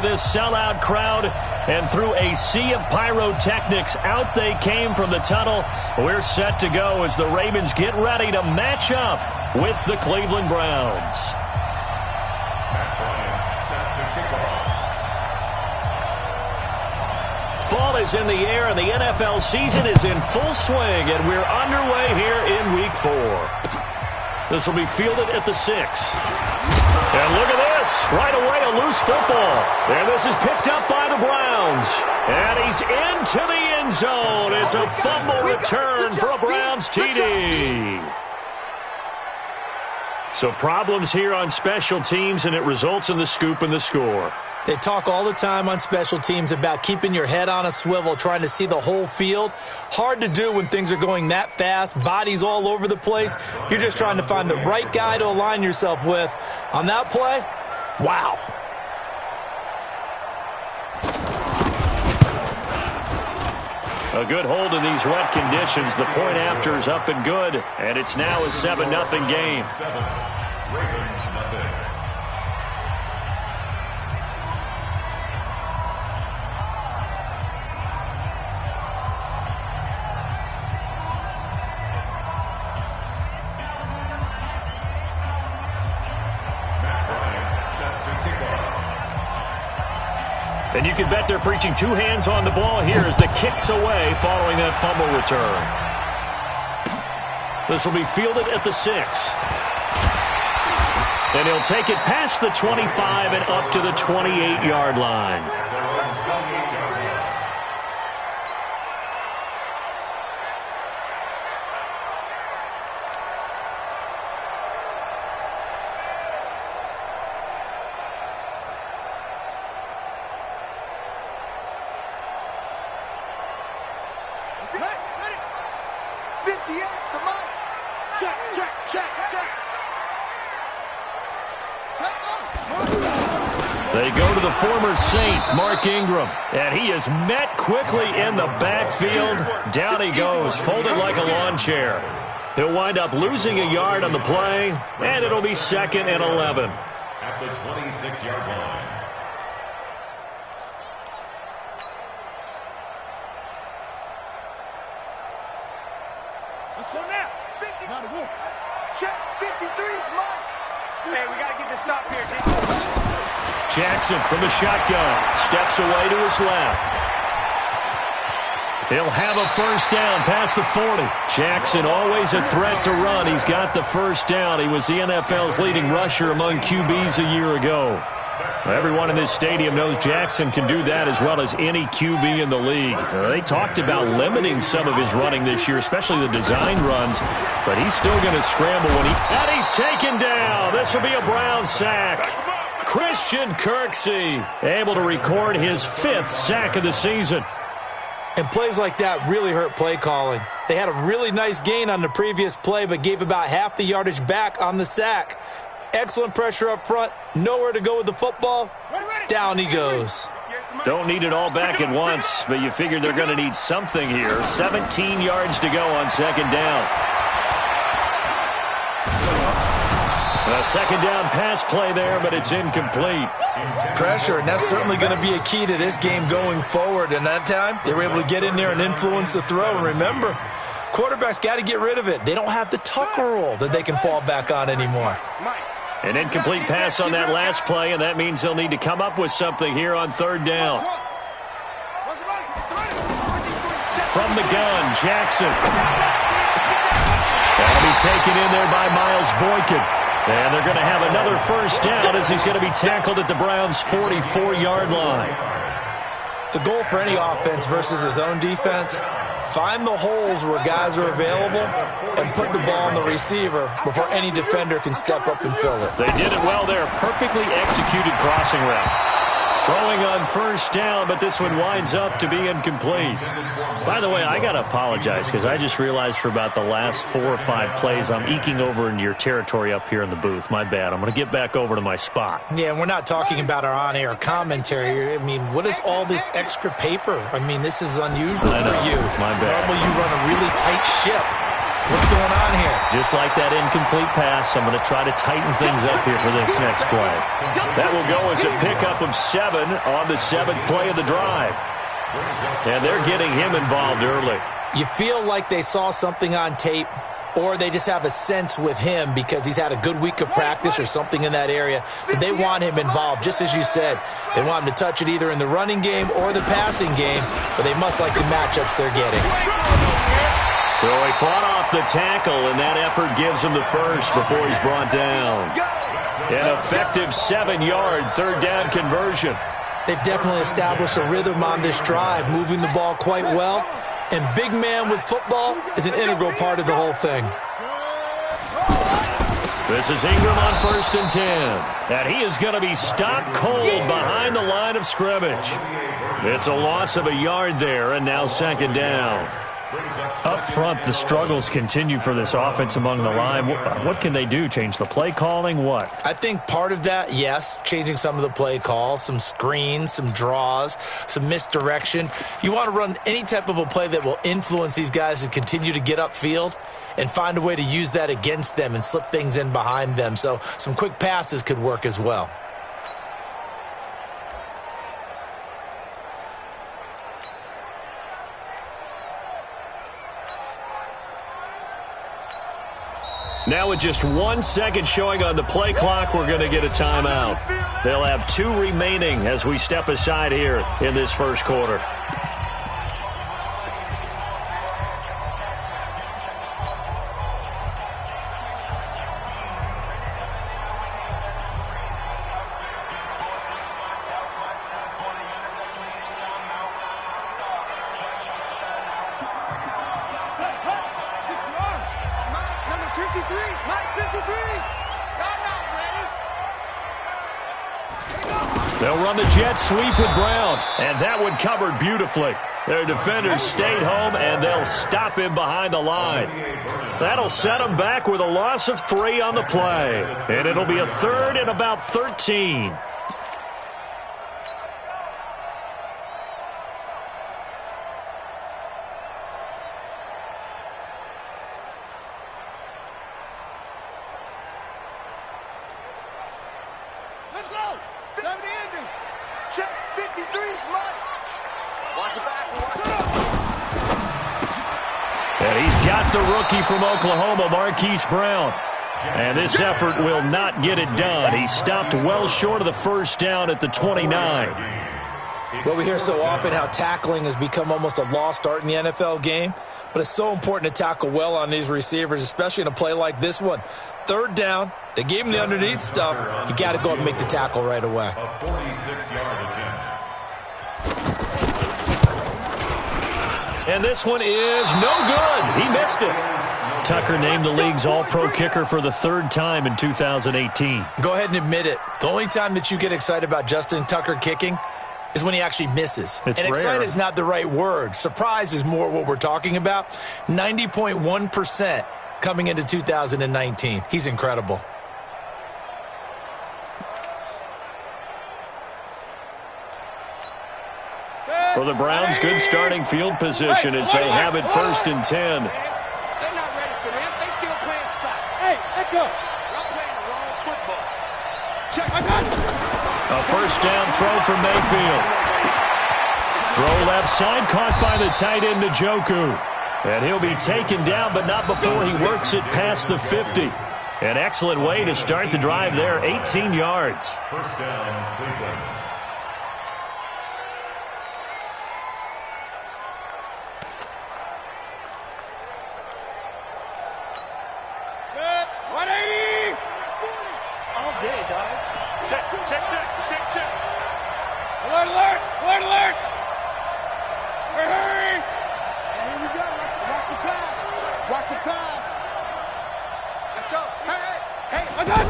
this sellout crowd, and through a sea of pyrotechnics, out they came from the tunnel. We're set to go as the Ravens get ready to match up with the Cleveland Browns. Fall is in the air, and the NFL season is in full swing, and we're underway here in Week 4. This will be fielded at the 6. And look at this. Right away, a loose football. And this is picked up by the Browns. And he's into the end zone. It's a fumble return for a Browns TD. So problems here on special teams, and it results in the scoop and the score. They talk all the time on special teams about keeping your head on a swivel, trying to see the whole field. Hard to do when things are going that fast, bodies all over the place. You're just trying to find the right guy to align yourself with. On that play, wow. A good hold in these wet conditions. The point after is up and good, and it's now a 7-0 game. And you can bet they're preaching two hands on the ball here as the kick's away following that fumble return. This will be fielded at the 6. And he'll take it past the 25 and up to the 28-yard line. They go to the former Saint, Mark Ingram, and he is met quickly in the backfield. Down he goes, folded like a lawn chair. He'll wind up losing a yard on the play, and it'll be 2nd and 11. At the 26-yard line. So now, 50. Not a wolf. Check 53 is mine. Man, we got to get this stop here, Jason. Jackson from the shotgun. Steps away to his left. He'll have a first down past the 40. Jackson always a threat to run. He's got the first down. He was the NFL's leading rusher among QBs a year ago. Everyone in this stadium knows Jackson can do that as well as any QB in the league. They talked about limiting some of his running this year, especially the design runs, but he's still going to scramble when and he's taken down. This will be a Brown sack. Christian Kirksey able to record his 5th sack of the season. And plays like that really hurt play calling. They had a really nice gain on the previous play, but gave about half the yardage back on the sack. Excellent pressure up front. Nowhere to go with the football. Down he goes. Don't need it all back at once, but you figure they're going to need something here. 17 yards to go on 2nd down. A 2nd down pass play there, but it's incomplete. Pressure, and that's certainly going to be a key to this game going forward. And that time, they were able to get in there and influence the throw. And remember, quarterbacks got to get rid of it. They don't have the tucker roll that they can fall back on anymore. An incomplete pass on that last play, and that means they'll need to come up with something here on 3rd down. From the gun, Jackson. That'll be taken in there by Miles Boykin. And they're going to have another first down as he's going to be tackled at the Browns' 44-yard line. The goal for any offense versus his own defense, find the holes where guys are available and put the ball on the receiver before any defender can step up and fill it. They did it well there. Perfectly executed crossing route. Throwing on first down, but this one winds up to be incomplete. By the way, I got to apologize because I just realized for about the last 4 or 5 plays I'm eking over into your territory up here in the booth. My bad. I'm going to get back over to my spot. Yeah, we're not talking about our on-air commentary. I mean, what is all this extra paper? I mean, this is unusual for you. My bad. Normally you run a really tight ship. What's going on here? Just like that incomplete pass, I'm going to try to tighten things up here for this next play. That will go as a pickup of 7 on the 7th play of the drive. And they're getting him involved early. You feel like they saw something on tape, or they just have a sense with him because he's had a good week of practice or something in that area that they want him involved. Just as you said, they want him to touch it either in the running game or the passing game, but they must like the matchups they're getting. So he fought off the tackle, and that effort gives him the first before he's brought down. An effective 7-yard third-down conversion. They've definitely established a rhythm on this drive, moving the ball quite well. And big man with football is an integral part of the whole thing. This is Ingram on 1st and 10. And he is going to be stopped cold behind the line of scrimmage. It's a loss of a yard there, and now 2nd down. Up front, the struggles continue for this offense among the line. What can they do? Change the play calling? What? I think part of that, yes, changing some of the play calls, some screens, some draws, some misdirection. You want to run any type of a play that will influence these guys to continue to get upfield and find a way to use that against them and slip things in behind them. So some quick passes could work as well. Now with just 1 second showing on the play clock, we're going to get a timeout. They'll have 2 remaining as we step aside here in this first quarter. They'll run the jet sweep with Brown, and that one covered beautifully. Their defenders stayed home, and they'll stop him behind the line. That'll set them back with a loss of 3 on the play, and it'll be a 3rd and about 13. Let's go! 70 ending! Check 53's mine! Watch it back, watch it up! And he's got the rookie from Oklahoma, Marquise Brown. And this effort will not get it done. He stopped well short of the first down at the 29. Well, we hear so often how tackling has become almost a lost art in the NFL game. But it's so important to tackle well on these receivers, especially in a play like this one. 3rd down, they gave him the underneath stuff. You got to go and make the tackle right away. A 46-yard attempt. And this one is no good. He missed it. Tucker named the league's all-pro kicker for the 3rd time in 2018. Go ahead and admit it. The only time that you get excited about Justin Tucker kicking is when he actually misses. It's and rare. excited is not the right word. Surprise is more what we're talking about. 90.1% coming into 2019. He's incredible. For the Browns, good starting field position as they have it 1st and 10. They're not ready for this. They still playing soft. Hey, let go. Y'all playing the wrong football. Check, I got it. A 1st down throw from Mayfield. Throw left side, caught by the tight end, Njoku. And he'll be taken down, but not before he works it past the 50. An excellent way to start the drive there, 18 yards. 1st down, Cleveland. Good. 180. All day, dog. Check, check, check, check, check. Alert, alert, alert, alert. Hurry. And here we go. Watch the pass. Watch the pass. Let's go. Hey, hey, hey. I got it.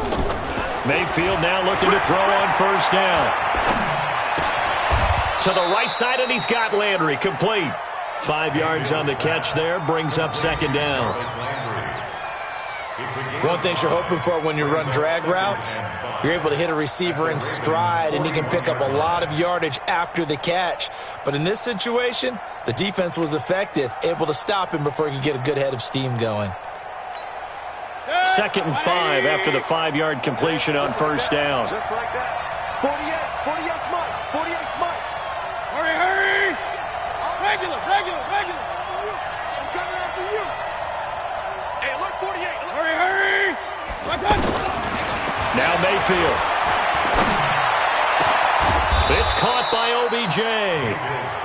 Mayfield now looking to throw on 1st down. To the right side, and he's got Landry complete. 5 yards on the catch there, brings up 2nd down. Landry. It's One thing you're hoping for when you run drag routes, you're able to hit a receiver in stride, and he can pick up a lot of yardage after the catch. But in this situation, the defense was effective, able to stop him before he could get a good head of steam going. 2nd and 5 after the 5-yard completion on first down. Just like that. 48's Mike. 48's Mike. Hurry. Regular. I'm coming after you. Hey, look, 48. Look. Hurry. Now Mayfield. It's caught by OBJ.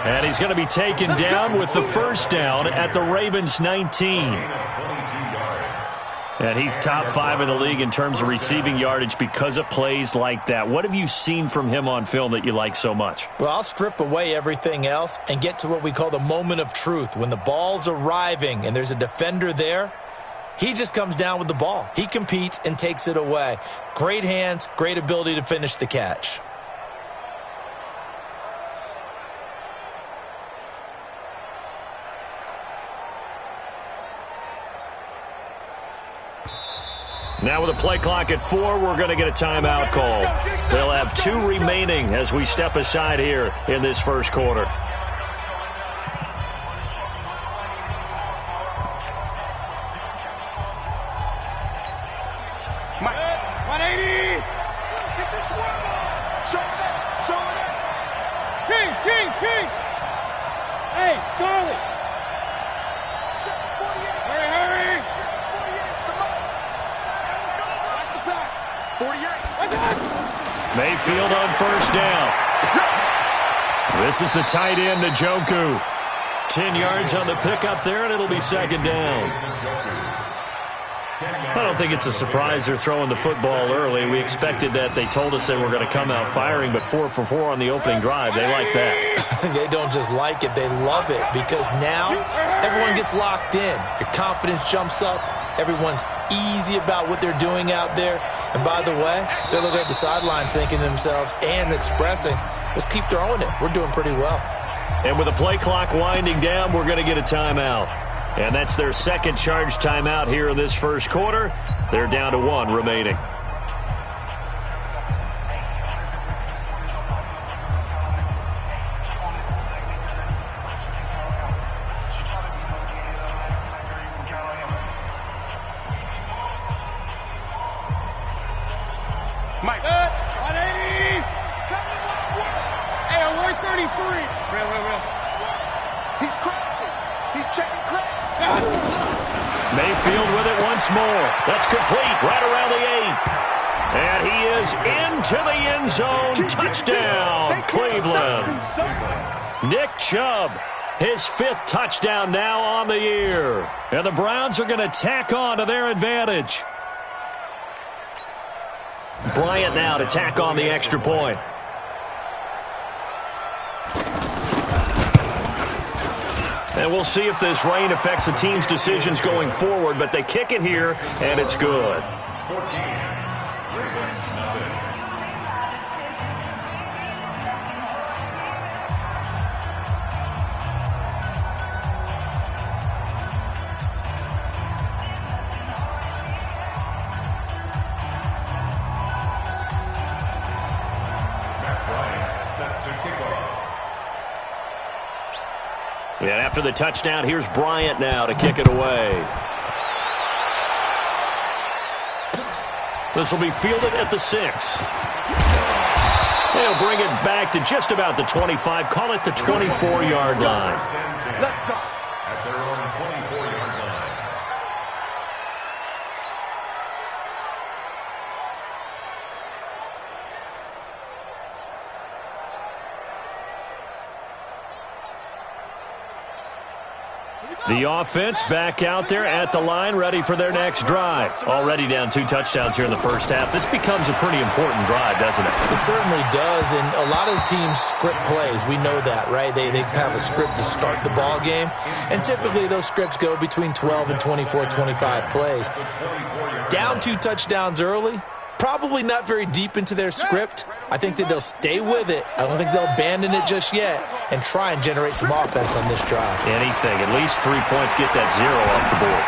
And he's going to be taken down with the first down at the Ravens 19. And he's top 5 in the league in terms of receiving yardage because of plays like that. What have you seen from him on film that you like so much? Well, I'll strip away everything else and get to what we call the moment of truth. When the ball's arriving and there's a defender there, he just comes down with the ball. He competes and takes it away. Great hands, great ability to finish the catch. Now with a play clock at 4, we're going to get a timeout call. They'll have 2 remaining as we step aside here in this first quarter. Mike. 180. Get this one. Show it. King. Hey, Charlie. Hurry. 48. Mayfield on first down. This is the tight end, Njoku. 10 yards on the pickup there, and it'll be 2nd down. I don't think it's a surprise they're throwing the football early. We expected that. They told us they were going to come out firing, but 4 for 4 on the opening drive. They like that. They don't just like it, they love it, because now everyone gets locked in. Your confidence jumps up. Everyone's easy about what they're doing out there. And by the way, they're looking at the sideline thinking to themselves and expressing, let's keep throwing it. We're doing pretty well. And with the play clock winding down, we're going to get a timeout. And that's their 2nd charge timeout here in this first quarter. They're down to 1 remaining. Mike. 180. Hey, 133. Real. He's crouching. He's checking crouch. Mayfield with it once more. That's complete right around the 8. And he is into the end zone. Touchdown, Cleveland. Nick Chubb, his 5th touchdown now on the year. And the Browns are going to tack on to their advantage. Bryant now to tack on the extra point. And we'll see if this rain affects the team's decisions going forward, but they kick it here, and it's good. 14. And after the touchdown, here's Bryant now to kick it away. This will be fielded at the 6. They'll bring it back to just about the 25. Call it the 24-yard line. Let's go. At their own 24-yard line. The offense back out there at the line, ready for their next drive. Already down 2 touchdowns here in the first half. This becomes a pretty important drive, doesn't it? It certainly does, and a lot of the teams script plays. We know that, right? They have a script to start the ball game, and typically those scripts go between 12 and 24, 25 plays. Down 2 touchdowns early, probably not very deep into their script. I think that they'll stay with it. I don't think they'll abandon it just yet and try and generate some offense on this drive. Anything. At least 3 points, get that 0 off the board.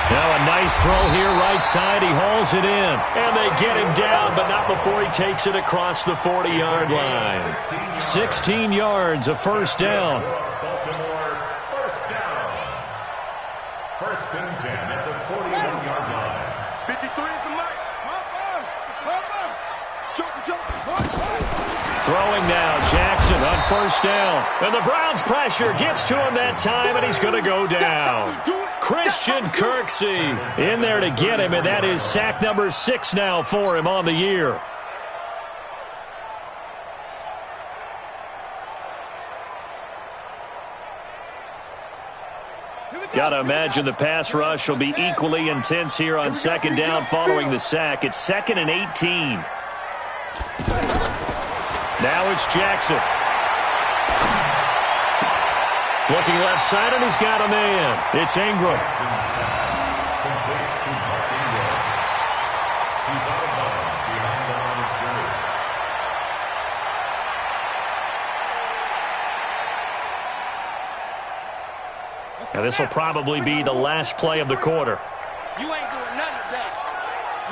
Now a nice throw here right side. He hauls it in. And they get him down, but not before he takes it across the 40-yard line. 16 yards, a first down. Baltimore, first down. First and 10 at the 41-yard line. 53 is the mark. Throwing now, Jackson on first down. And the Browns' pressure gets to him that time, and he's going to go down. Christian Kirksey in there to get him, and that is sack number 6 now for him on the year. Got to imagine the pass rush will be equally intense here on second down following the sack. It's 2nd and 18. Now it's Jackson. Looking left side, and he's got a man. It's Ingram. Now this will probably be the last play of the quarter. You ain't doing nothing today.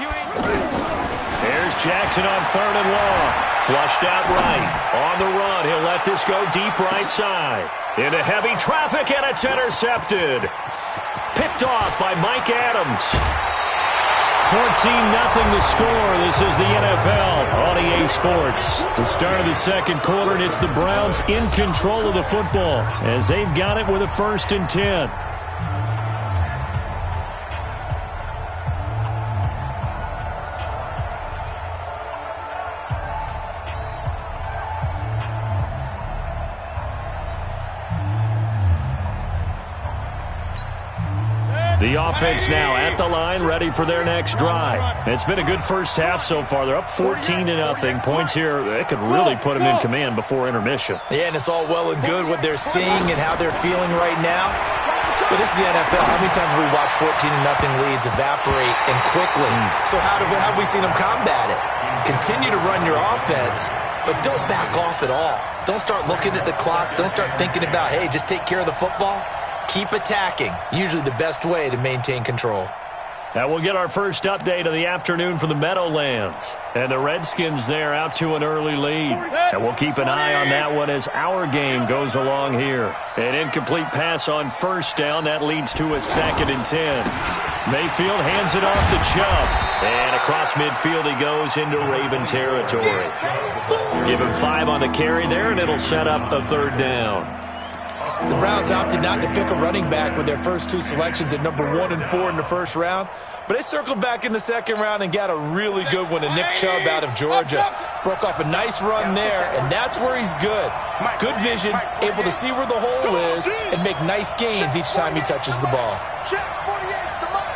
You ain't doing nothing. There's Jackson on 3rd and long. Flushed out right. On the run, he'll let this go deep right side. Into heavy traffic, and it's intercepted. Picked off by Mike Adams. 14-0 the score. This is the NFL on EA Sports. The start of the second quarter, and it's the Browns in control of the football as they've got it with a 1st and 10. The offense now at the line, ready for their next drive. It's been a good first half so far. They're up 14-0. Points here, they could really put them in command before intermission. Yeah, and it's all well and good what they're seeing and how they're feeling right now. But this is the NFL. How many times have we watched 14-0 leads evaporate and quickly? So how have we seen them combat it? Continue to run your offense, but don't back off at all. Don't start looking at the clock. Don't start thinking about, hey, just take care of the football. Keep attacking. Usually the best way to maintain control. Now we'll get our first update of the afternoon from the Meadowlands. And the Redskins there out to an early lead. And we'll keep an eye on that one as our game goes along here. An incomplete pass on first down. That leads to a 2nd and 10. Mayfield hands it off to Chubb. And across midfield he goes into Raven territory. Give him 5 on the carry there, and it'll set up a 3rd down. The Browns opted not to pick a running back with their first 2 selections at number 1 and 4 in the first round. But they circled back in the second round and got a really good one to Nick Chubb out of Georgia. Broke off a nice run there, and that's where he's good. Good vision, able to see where the hole is, and make nice gains each time he touches the ball. Check 48 the mark.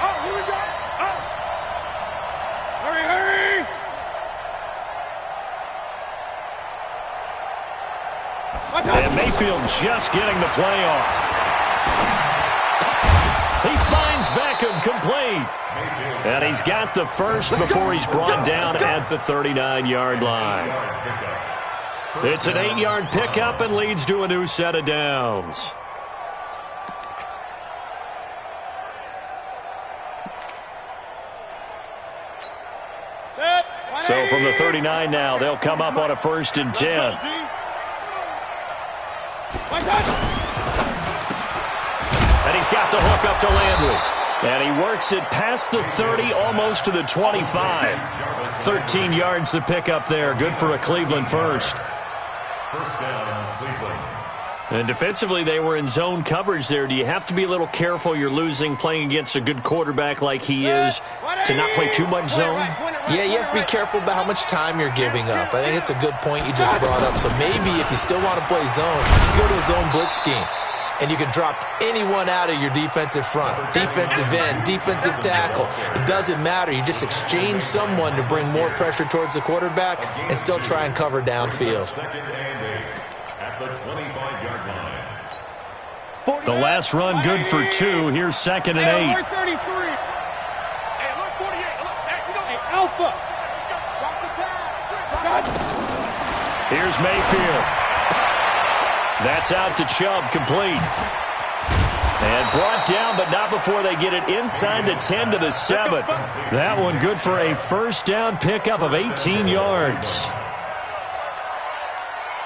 Oh, here we go. Oh. Hurry. And Mayfield just getting the play off. He finds Beckham complete. And he's got the first before he's brought down at the 39-yard line. It's an 8-yard pickup and leads to a new set of downs. So from the 39 now, they'll come up on a 1st and 10. And he's got the hook up to Landry. And he works it past the 30, almost to the 25. 13 yards to pick up there. Good for a Cleveland first. First down, Cleveland. And defensively, they were in zone coverage there. Do you have to be a little careful? You're losing playing against a good quarterback like he is to not play too much zone? Yeah, you have to be careful about how much time you're giving up. I think it's a good point you just brought up. So maybe if you still want to play zone, you go to a zone blitz scheme. And you can drop anyone out of your defensive front. Defensive end, defensive tackle. It doesn't matter. You just exchange someone to bring more pressure towards the quarterback and still try and cover downfield. At the 25-yard line. The last run good for 2. Here's 2nd and 8. Hey, look, 33. Hey, look, 48. Look, hey, Alpha. Watch the pass. Here's Mayfield. That's out to Chubb, complete. And brought down, but not before they get it inside the 10 to the 7. That one good for a first down pickup of 18 yards.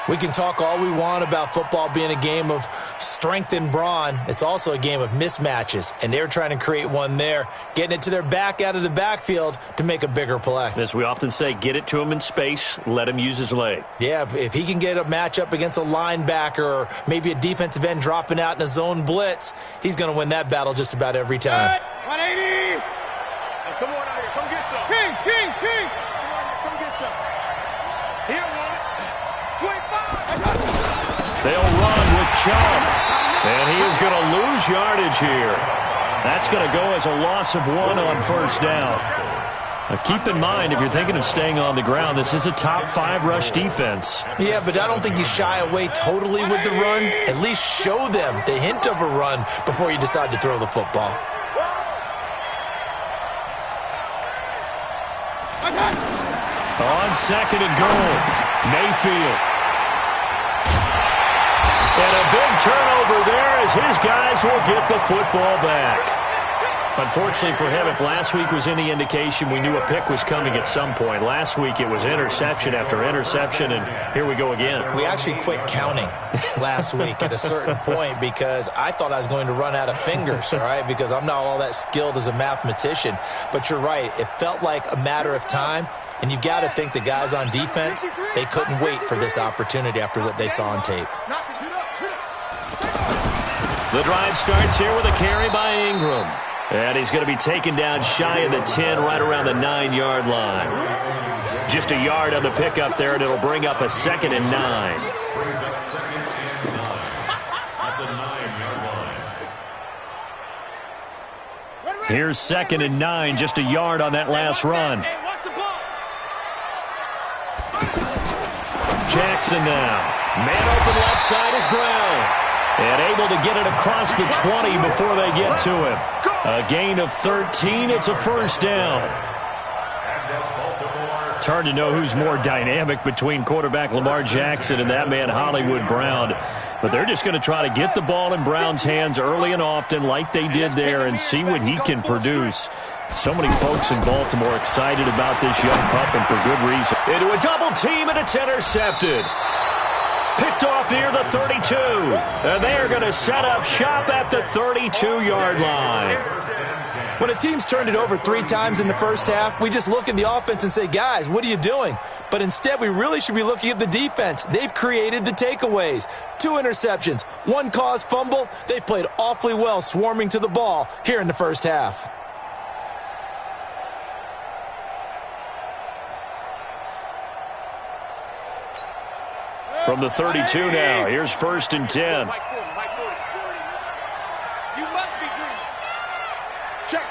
We can talk all we want about football being a game of strength and brawn. It's also a game of mismatches, and they're trying to create one there, getting it to their back out of the backfield to make a bigger play. As we often say, get it to him in space, let him use his leg. Yeah, if he can get a matchup against a linebacker or maybe a defensive end dropping out in a zone blitz, he's going to win that battle just about every time. 180! Hey, come on out here. Come get some. Kings! Come on here. Come get some. Here, one. 25! They'll run with Chubb. And he is going to lose yardage here. That's going to go as a loss of 1 on first down. Now keep in mind, if you're thinking of staying on the ground, this is a top 5 rush defense. Yeah, but I don't think you shy away totally with the run. At least show them the hint of a run before you decide to throw the football. On second and goal, Mayfield. And a big turnover there as his guys will get the football back. Unfortunately for him, if last week was any indication, we knew a pick was coming at some point. Last week it was interception after interception, and here we go again. We actually quit counting last week at a certain point because I thought I was going to run out of fingers, all right, because I'm not all that skilled as a mathematician. But you're right. It felt like a matter of time, and you got to think the guys on defense, they couldn't wait for this opportunity after what they saw on tape. The drive starts here with a carry by Ingram. And he's going to be taken down shy of the 10, right around the 9-yard line. Just a yard on the pickup there, and it'll bring up a 2nd and 9. Here's 2nd and 9, just a yard on that last run. Jackson now. Man open left side is Brown. And able to get it across the 20 before they get to him. A gain of 13. It's a first down. It's hard to know who's more dynamic between quarterback Lamar Jackson and that man Hollywood Brown. But they're just going to try to get the ball in Brown's hands early and often like they did there and see what he can produce. So many folks in Baltimore excited about this young pup, and for good reason. Into a double team, and it's intercepted. Picked off near the 32. And they're going to set up shop at the 32-yard line. When a team's turned it over 3 times in the first half, we just look at the offense and say, guys, what are you doing? But instead, we really should be looking at the defense. They've created the takeaways. 2 interceptions, 1 caused fumble. They played awfully well swarming to the ball here in the first half. From the 32 now, here's 1st and 10. You must be dreaming. Check.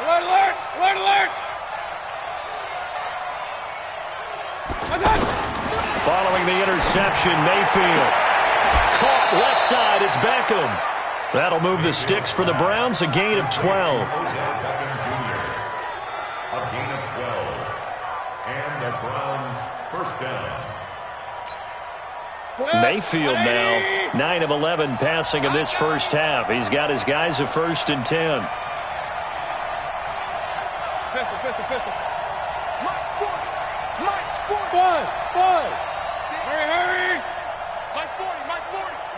Alert. Following the interception, Mayfield. Caught left side, it's Beckham. That'll move the sticks for the Browns, a gain of 12. A gain of 12. And the Browns first down. Mayfield now, 9 of 11 passing in this first half. He's got his guys a 1st and 10. Pistol. Mike's 40. Hurry. Mike 40.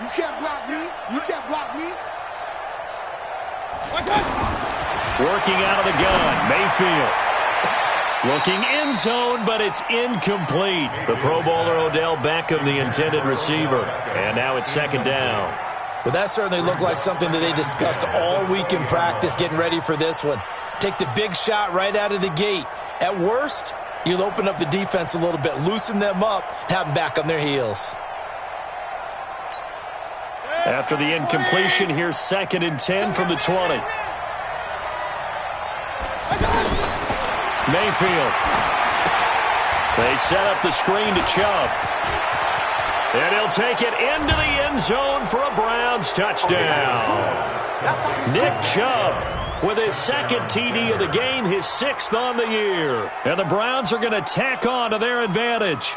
You can't block me. Working out of the gun, Mayfield. Looking end zone, but it's incomplete. The Pro Bowler Odell Beckham, the intended receiver. And now it's 2nd down. Well, that certainly looked like something that they discussed all week in practice, getting ready for this one. Take the big shot right out of the gate. At worst, you'll open up the defense a little bit, loosen them up, have them back on their heels. After the incompletion, here's 2nd and 10 from the 20. Mayfield. They set up the screen to Chubb. And he'll take it into the end zone for a Browns touchdown. Nick Chubb with his 2nd TD of the game, his 6th on the year. And the Browns are going to tack on to their advantage.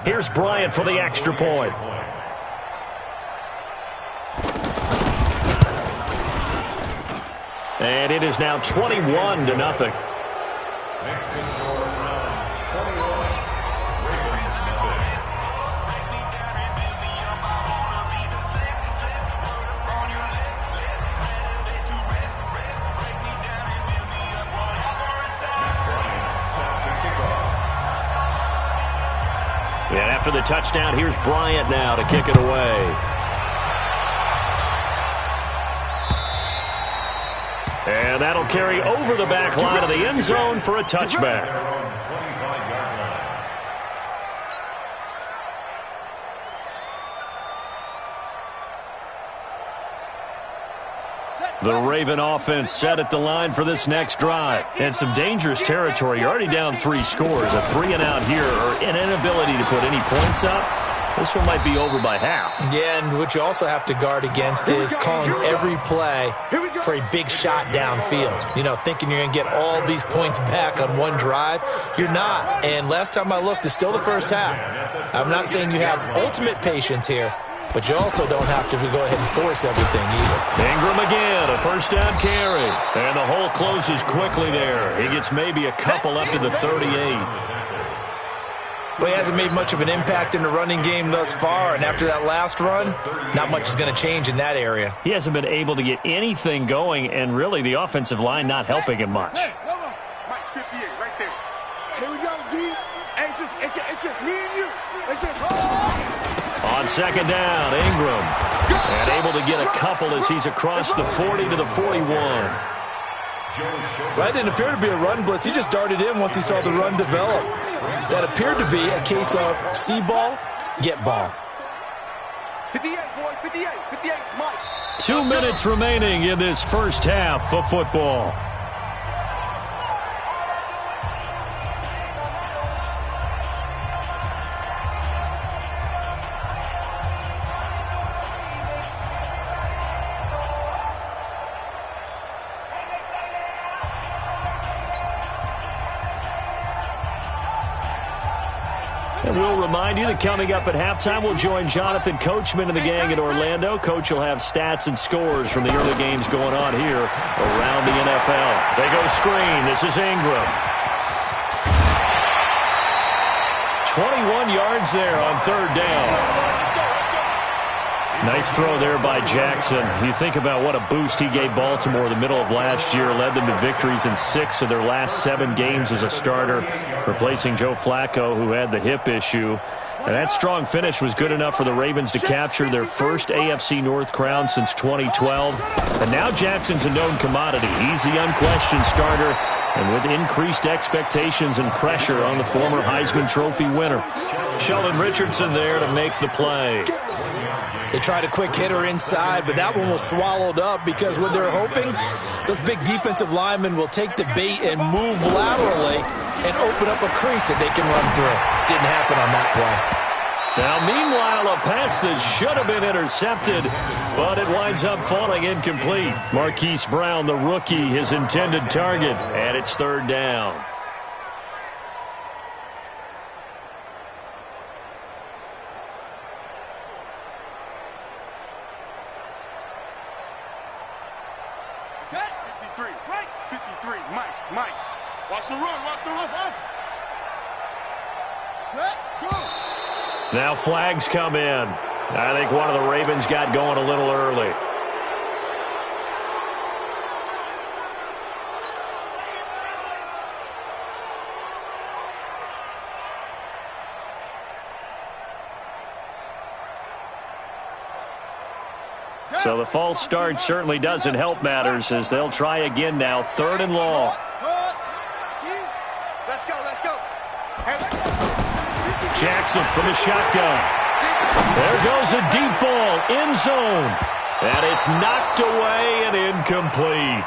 Here's Bryant for the extra point. And it is now 21-0. And after the touchdown, here's Bryant now to kick it away. And that'll carry over the back line of the end zone for a touchback. The Raven offense set at the line for this next drive. And some dangerous territory. You're already down 3 scores. A 3-and-out here, or an inability to put any points up. This one might be over by half. Yeah, and what you also have to guard against is calling every play for a big shot downfield. You know, thinking you're going to get all these points back on one drive. You're not. And last time I looked, it's still the first half. I'm not saying you have ultimate patience here, but you also don't have to go ahead and force everything either. Ingram again, a first down carry. And the hole closes quickly there. He gets maybe a couple up to the 38. Well, he hasn't made much of an impact in the running game thus far, and after that last run, not much is going to change in that area. He hasn't been able to get anything going, and really the offensive line not helping him much. Hey, Mike, 58, right there. Here we go, D. Hey, it's just me and you. It's just on second down, Ingram. And able to get a couple as he's across the 40 to the 41. That didn't appear to be a run blitz. He just darted in once he saw the run develop. That appeared to be a case of see ball, get ball. 58, boys, 58, Mike. 2 minutes remaining in this first half of football. And we'll remind you that coming up at halftime, we'll join Jonathan Coachman and the gang in Orlando. Coach will have stats and scores from the early games going on here around the NFL. They go screen. This is Ingram. 21 yards there on third down. Nice throw there by Jackson. You think about what a boost he gave Baltimore the middle of last year. Led them to victories in 6 of their last 7 games as a starter, replacing Joe Flacco, who had the hip issue. And that strong finish was good enough for the Ravens to capture their first AFC North crown since 2012. And now Jackson's a known commodity. He's the unquestioned starter, and with increased expectations and pressure on the former Heisman Trophy winner. Sheldon Richardson there to make the play. They tried a quick hitter inside, but that one was swallowed up because what they're hoping, those big defensive linemen will take the bait and move laterally and open up a crease that they can run through. Didn't happen on that play. Now, meanwhile, a pass that should have been intercepted, but it winds up falling incomplete. Marquise Brown, the rookie, his intended target, and it's third down. Mike, watch the run, off. Set, go. Now flags come in. I think one of the Ravens got going a little early. So the false start certainly doesn't help matters as they'll try again now. 3rd and long. Let's go. Jackson from the shotgun. There goes a deep ball, end zone. And it's knocked away and incomplete.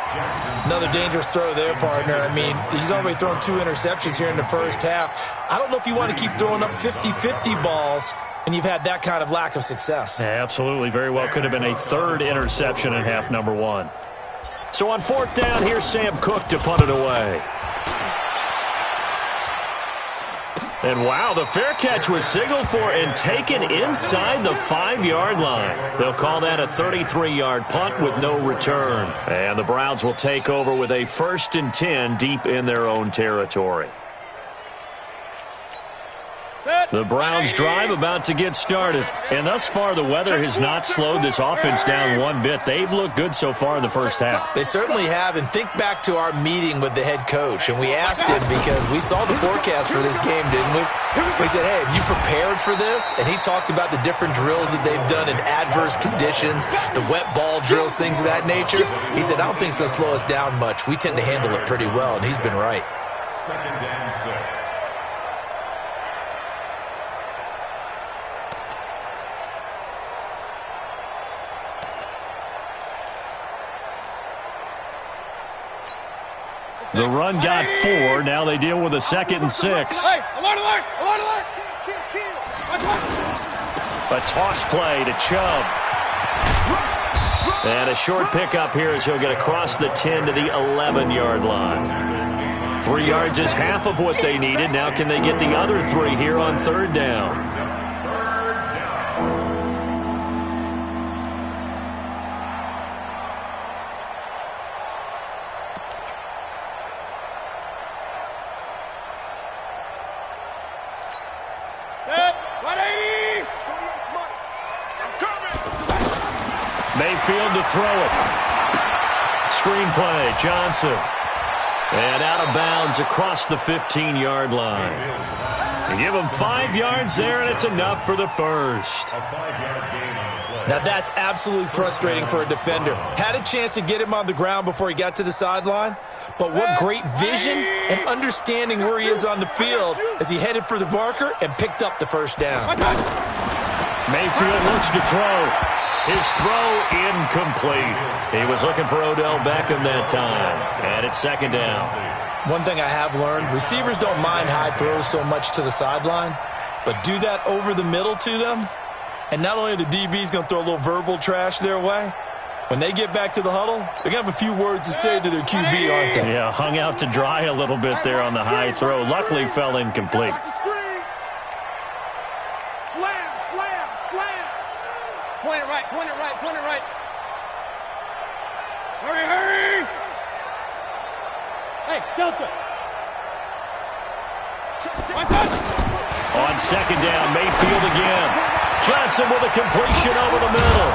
Another dangerous throw there, partner. I mean, he's already thrown 2 interceptions here in the first half. I don't know if you want to keep throwing up 50-50 balls, and you've had that kind of lack of success. Yeah, absolutely. Very well could have been a 3rd interception in half number 1. So on 4th down, here's Sam Cook to punt it away. And wow, the fair catch was signaled for and taken inside the 5-yard line. They'll call that a 33-yard punt with no return. And the Browns will take over with a 1st and 10 deep in their own territory. The Browns drive about to get started. And thus far, the weather has not slowed this offense down one bit. They've looked good so far in the first half. They certainly have. And think back to our meeting with the head coach. And we asked him because we saw the forecast for this game, didn't we? We said, hey, have you prepared for this? And he talked about the different drills that they've done in adverse conditions, the wet ball drills, things of that nature. He said, I don't think it's going to slow us down much. We tend to handle it pretty well, and he's been right. 2nd and 6. The run got 4. Now they deal with a 2nd and 6. Hey, alert, alert, alert, alert. A toss play to Chubb. And a short pickup here as he'll get across the 10 to the 11-yard line. 3 yards is half of what they needed. Now can they get the other 3 here on 3rd down? Mayfield to throw it. Screenplay, Johnson. And out of bounds across the 15-yard line. You give him 5 yards there, and it's enough for the first. Now that's absolutely frustrating for a defender. Had a chance to get him on the ground before he got to the sideline, but what great vision and understanding where he is on the field as he headed for the marker and picked up the first down. Mayfield looks to throw. His throw incomplete. He was looking for Odell Beckham that time, and it's 2nd down. One thing I have learned, receivers don't mind high throws so much to the sideline, but do that over the middle to them, and not only are the DBs going to throw a little verbal trash their way, when they get back to the huddle, they're going to have a few words to say to their QB, aren't they? Yeah, hung out to dry a little bit there on the high throw. Luckily fell incomplete. Slam, slam, slam. Point it right, point it right, point it right. Hurry, hurry. Hey, Delta. On 2nd down, Mayfield again. Johnson with a completion over the middle.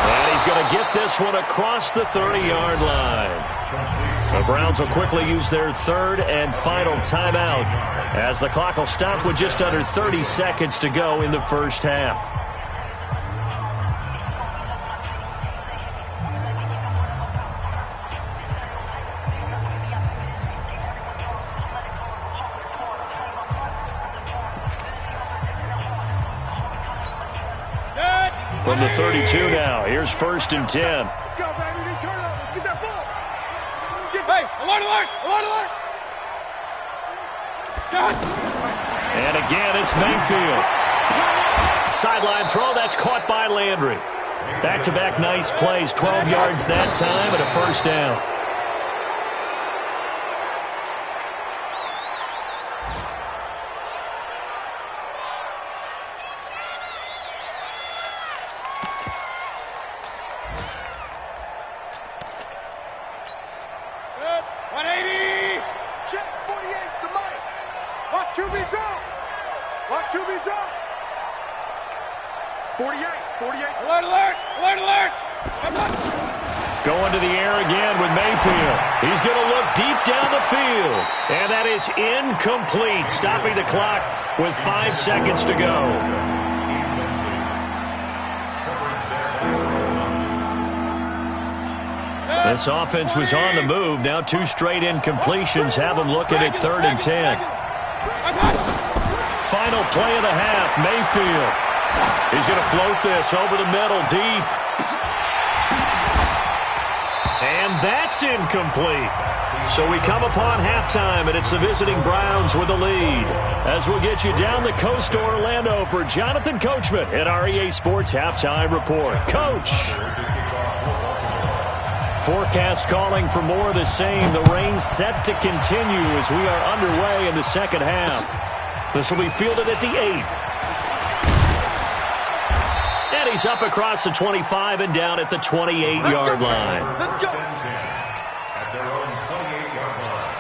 And he's going to get this one across the 30-yard line. The Browns will quickly use their 3rd and final timeout as the clock will stop with just under 30 seconds to go in the first half. From the 32 now, here's 1st and 10. Let's go, baby. Turn over. Get that ball. Hey, alert, alert, alert, alert. And again, it's Mayfield. Sideline throw, that's caught by Landry. Back-to-back nice plays, 12 yards that time and a 1st down. Going to the air again with Mayfield. He's going to look deep down the field. And that is incomplete, stopping the clock with 5 seconds to go. This offense was on the move. Now 2 straight incompletions have them looking at 3rd and 10. Final play of the half, Mayfield. He's going to float this over the middle, deep. And that's incomplete. So we come upon halftime, and it's the visiting Browns with the lead. As we'll get you down the coast to Orlando for Jonathan Coachman at our EA Sports Halftime Report. Coach. Forecast calling for more of the same. The rain set to continue as we are underway in the second half. This will be fielded at the 8. And he's up across the 25 and down at the 28-yard line. Let's go. At their own 28-yard line.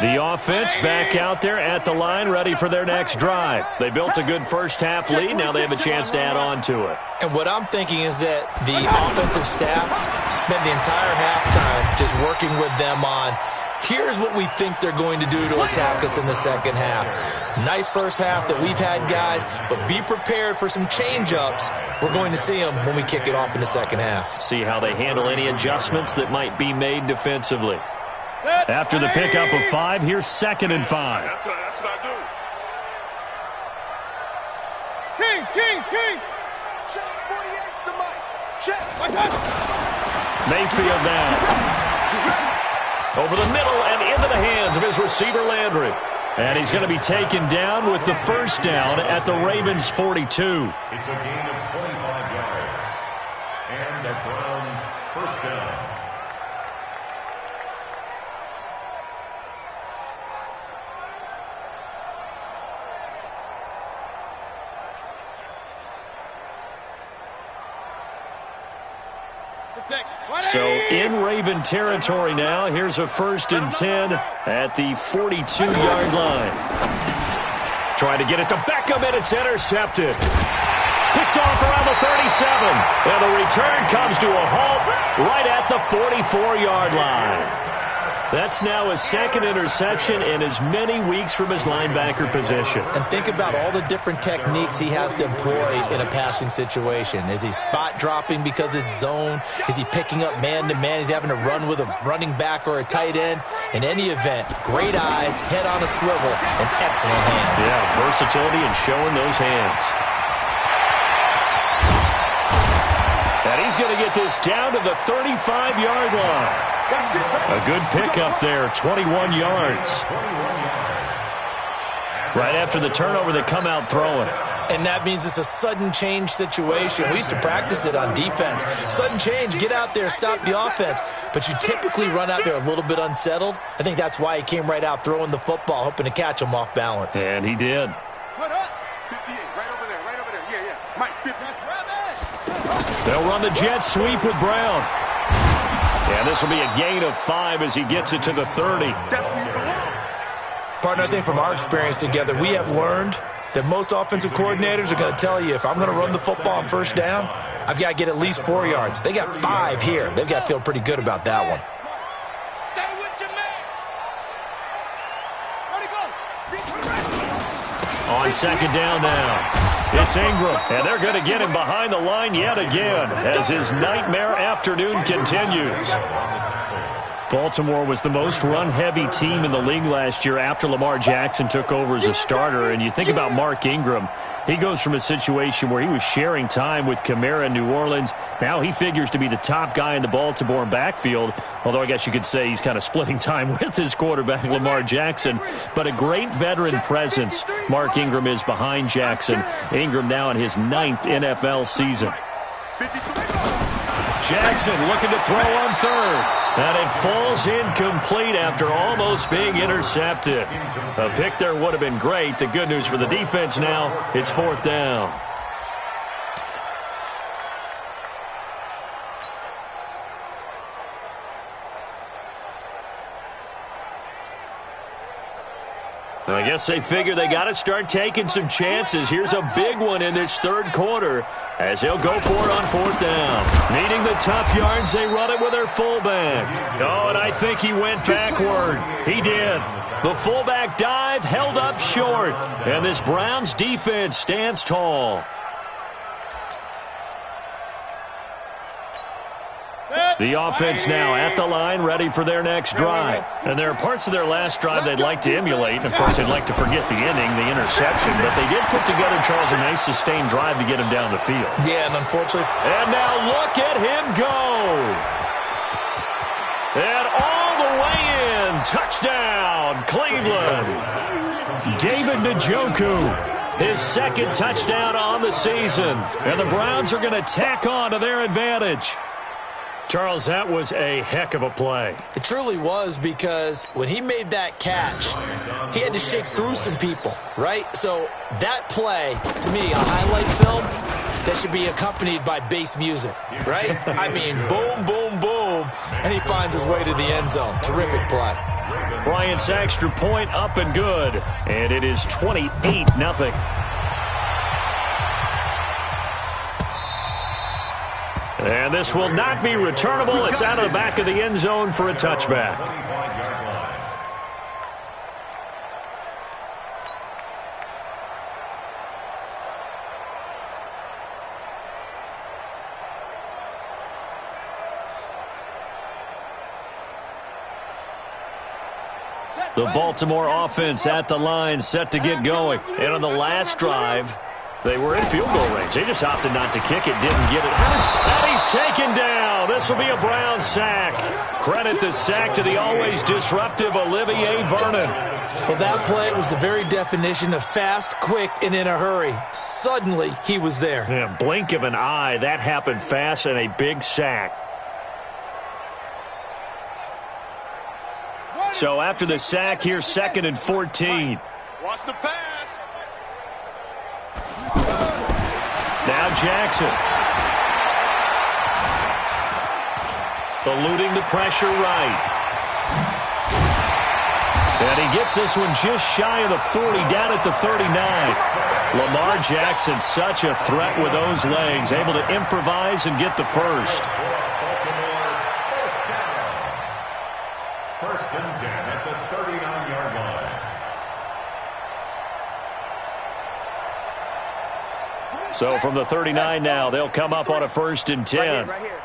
The offense back out there at the line, ready for their next drive. They built a good first-half lead. Now they have a chance to add on to it. And what I'm thinking is that the offensive staff spent the entire halftime just working with them on, here's what we think they're going to do to attack us in the second half. Nice first half that we've had, guys, but be prepared for some change-ups. We're going to see them when we kick it off in the second half. See how they handle any adjustments that might be made defensively. After the pickup of 5, here's 2nd and 5. That's what I do. Kings. Check 48's the mic. Check. Mayfield now. Over the middle and into the hands of his receiver, Landry. And he's going to be taken down with the first down at the Ravens' 42. It's a gain of 25 yards. And the Browns' first down. So in Raven territory now. Here's a 1st and 10 at the 42-yard line. Trying to get it to Beckham, and it's intercepted. Picked off around the 37. And the return comes to a halt right at the 44-yard line. That's now his 2nd interception in as many weeks from his linebacker position. And think about all the different techniques he has to employ in a passing situation. Is he spot dropping because it's zone? Is he picking up man-to-man? Is he having to run with a running back or a tight end? In any event, great eyes, head on a swivel, and excellent hands. Yeah, versatility and showing those hands. And he's going to get this down to the 35-yard line. A good pickup there, 21 yards. Right after the turnover, they come out throwing. And that means it's a sudden change situation. We used to practice it on defense. Sudden change, get out there, stop the offense. But you typically run out there a little bit unsettled. I think that's why he came right out throwing the football, hoping to catch him off balance. And he did. Put up. 58, right over there. Yeah. Mike, 50. They'll run the jet sweep with Brown. And this will be a gain of 5 as he gets it to the 30. Partner, I think from our experience together, we have learned that most offensive coordinators are going to tell you, if I'm going to run the football on first down, I've got to get at least 4 yards. They got 5 here. They've got to feel pretty good about that one. Stay with your man. On 2nd down now. It's Ingram, and they're going to get him behind the line yet again as his nightmare afternoon continues. Baltimore was the most run-heavy team in the league last year after Lamar Jackson took over as a starter. And you think about Mark Ingram, he goes from a situation where he was sharing time with Kamara in New Orleans. Now he figures to be the top guy in the Baltimore backfield, although I guess you could say he's kind of splitting time with his quarterback, Lamar Jackson. But a great veteran presence Mark Ingram is behind Jackson. Ingram now in his 9th NFL season. Jackson looking to throw on 3rd. And it falls incomplete after almost being intercepted. A pick there would have been great. The good news for the defense now, it's 4th down. So I guess they figure they got to start taking some chances. Here's a big one in this 3rd quarter as he'll go for it on 4th down. Needing the tough yards, they run it with their fullback. Oh, and I think he went backward. He did. The fullback dive held up short. And this Browns defense stands tall. The offense now at the line, ready for their next drive. And there are parts of their last drive they'd like to emulate. And, of course, they'd like to forget the inning, the interception. But they did put together, Charles, a nice sustained drive to get him down the field. Yeah, and unfortunately. And now look at him go. And all the way in touchdown, Cleveland. David Njoku, his second touchdown on the season. And the Browns are going to tack on to their advantage. Charles, that was a heck of a play. It truly was, because when he made that catch, he had to shake through some people, right? So that play, to me, a highlight film that should be accompanied by bass music, right? I mean, boom, boom, boom, and he finds his way to the end zone. Terrific play. Bryant's extra point up and good, and it is 28-0. And this will not be returnable. It's out of the back of the end zone for a touchback. The Baltimore offense at the line, set to get going. And on the last drive, they were in field goal range. They just opted not to kick it, didn't get it. And he's taken down. This will be a Brown sack. Credit the sack to the always disruptive Olivier Vernon. Well, that play was the very definition of fast, quick, and in a hurry. Suddenly, he was there. Yeah, blink of an eye. That happened fast, and a big sack. So after the sack, here's 2nd and 14. Watch the pass. Now Jackson. Eluding the pressure right. And he gets this one just shy of the 40, down at the 39. Lamar Jackson, such a threat with those legs, able to improvise and get the first. First and 10 at the 39-yard line. So from the 39 now, they'll come up on a 1st and 10. Right here.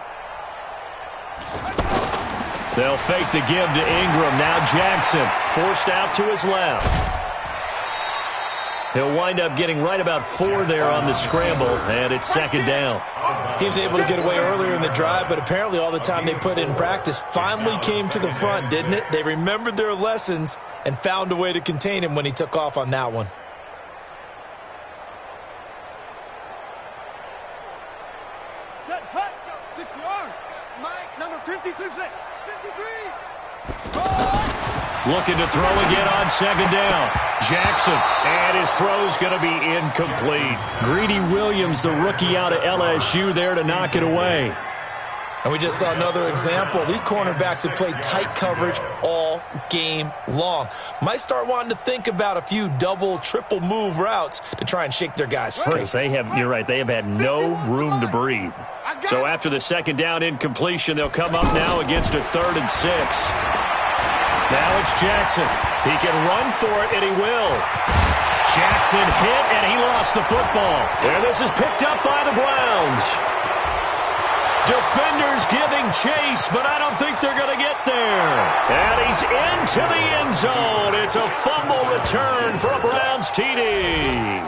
They'll fake the give to Ingram. Now Jackson forced out to his left. He'll wind up getting right about 4 there on the scramble, and it's 2nd down. He was able to get away earlier in the drive, but apparently all the time they put in practice finally came to the front, didn't it? They remembered their lessons and found a way to contain him when he took off on that one. Set, hut, 60 yard. Mike, number 52, 53. Looking to throw again on 2nd down. Jackson, and his throw's going to be incomplete. Greedy Williams, the rookie out of LSU, there to knock it away. And we just saw another example. These cornerbacks have played tight coverage all game long. Might start wanting to think about a few double, triple move routes to try and shake their guys free. You're right, they have had no room to breathe. So after the 2nd down incompletion, they'll come up now against a 3rd and 6. Now it's Jackson. He can run for it, and he will. Jackson hit, and he lost the football. And this is picked up by the Browns. Defenders giving chase, but I don't think they're going to get there. And he's into the end zone. It's a fumble return for a Browns TD.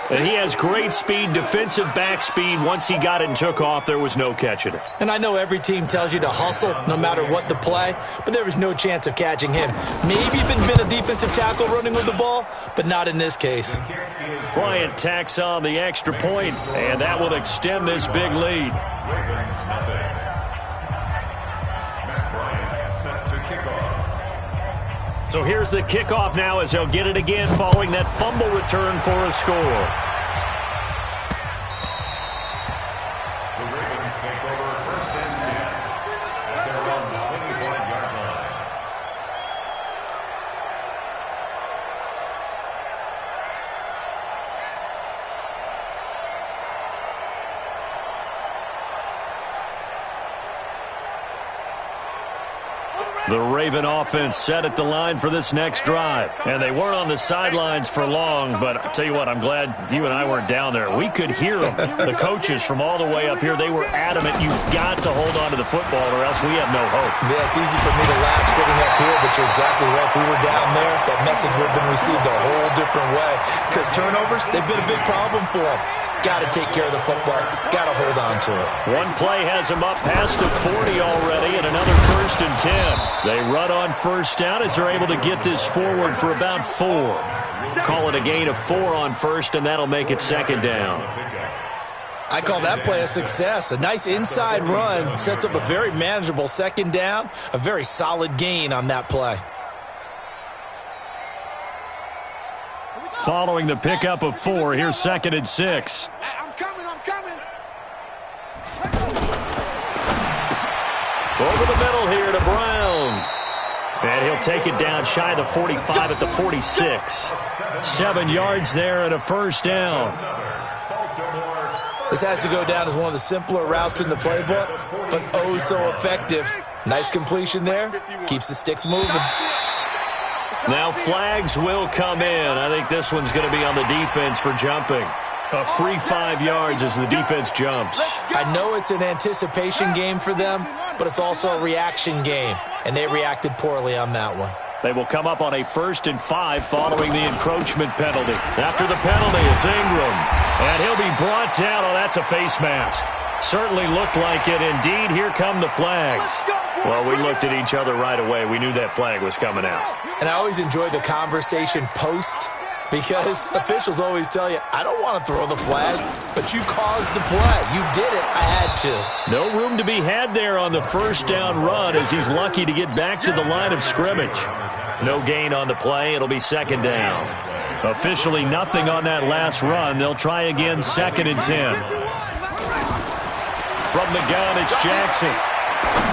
And he has great speed, defensive back speed. Once he got it and took off, there was no catching it. And I know every team tells you to hustle no matter what the play, but there was no chance of catching him. Maybe even been a defensive tackle running with the ball, but not in this case. Bryant tacks on the extra point, and that will extend this big lead. Matt Bryant set to kickoff. So here's the kickoff now as they'll get it again following that fumble return for a score. The Ravens take over 1st and 10 at their own 25-yard line. The Raven offense set at the line for this next drive. And they weren't on the sidelines for long, but I'll tell you what, I'm glad you and I weren't down there. We could hear them. The coaches from all the way up here, they were adamant, you've got to hold on to the football or else we have no hope. Yeah, it's easy for me to laugh sitting up here, but you're exactly right. If we were down there, that message would have been received a whole different way. Because turnovers, they've been a big problem for them. got to take care of the football. Got to hold on to it. One play has him up past the 40 already, and another 1st and 10. They run on first down as they're able to get this forward for about 4. Call it a gain of 4 on first, and that'll make it 2nd down. I call that play a success. A nice inside run sets up a very manageable 2nd down. A very solid gain on that play. Following the pickup of 4, here's 2nd and 6. I'm coming. Over the middle here to Brown. And he'll take it down shy of the 45 at the 46. 7 yards there and a 1st down. This has to go down as one of the simpler routes in the playbook, but oh so effective. Nice completion there. Keeps the sticks moving. Now flags will come in. I think this one's going to be on the defense for jumping. A free 5 yards as the defense jumps. I know it's an anticipation game for them, but it's also a reaction game, and they reacted poorly on that one. They will come up on a 1st and 5 following the encroachment penalty. After the penalty, it's Ingram. And he'll be brought down. Oh, that's a face mask. Certainly looked like it. Indeed, here come the flags. Well, we looked at each other right away. We knew that flag was coming out. And I always enjoy the conversation post, because officials always tell you, I don't want to throw the flag, but you caused the play. You did it. I had to. No room to be had there on the 1st down run as he's lucky to get back to the line of scrimmage. No gain on the play. It'll be 2nd down. Officially nothing on that last run. They'll try again 2nd and 10. From the gun, it's Jackson.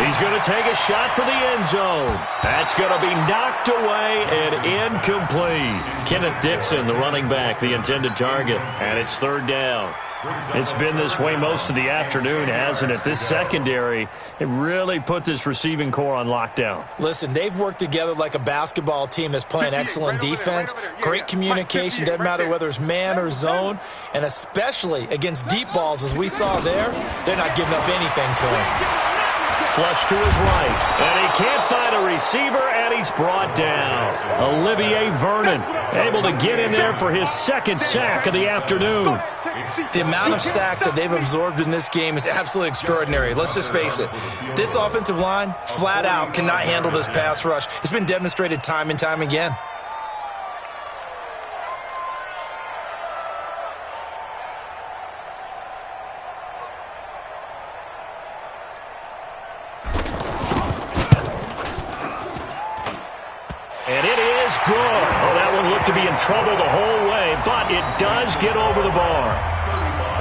He's going to take a shot for the end zone. That's going to be knocked away and incomplete. Kenneth Dixon, the running back, the intended target. And it's 3rd down. It's been this way most of the afternoon, hasn't it? This secondary, it really put this receiving core on lockdown. Listen, they've worked together like a basketball team that's playing excellent defense. Great communication, doesn't matter whether it's man or zone. And especially against deep balls, as we saw there, they're not giving up anything to him. Flush to his right, and he can't find a receiver, and he's brought down. Olivier Vernon able to get in there for his 2nd sack of the afternoon. The amount of sacks that they've absorbed in this game is absolutely extraordinary. Let's just face it. This offensive line, flat out, cannot handle this pass rush. It's been demonstrated time and time again. Good. Oh, that one looked to be in trouble the whole way, but it does get over the bar.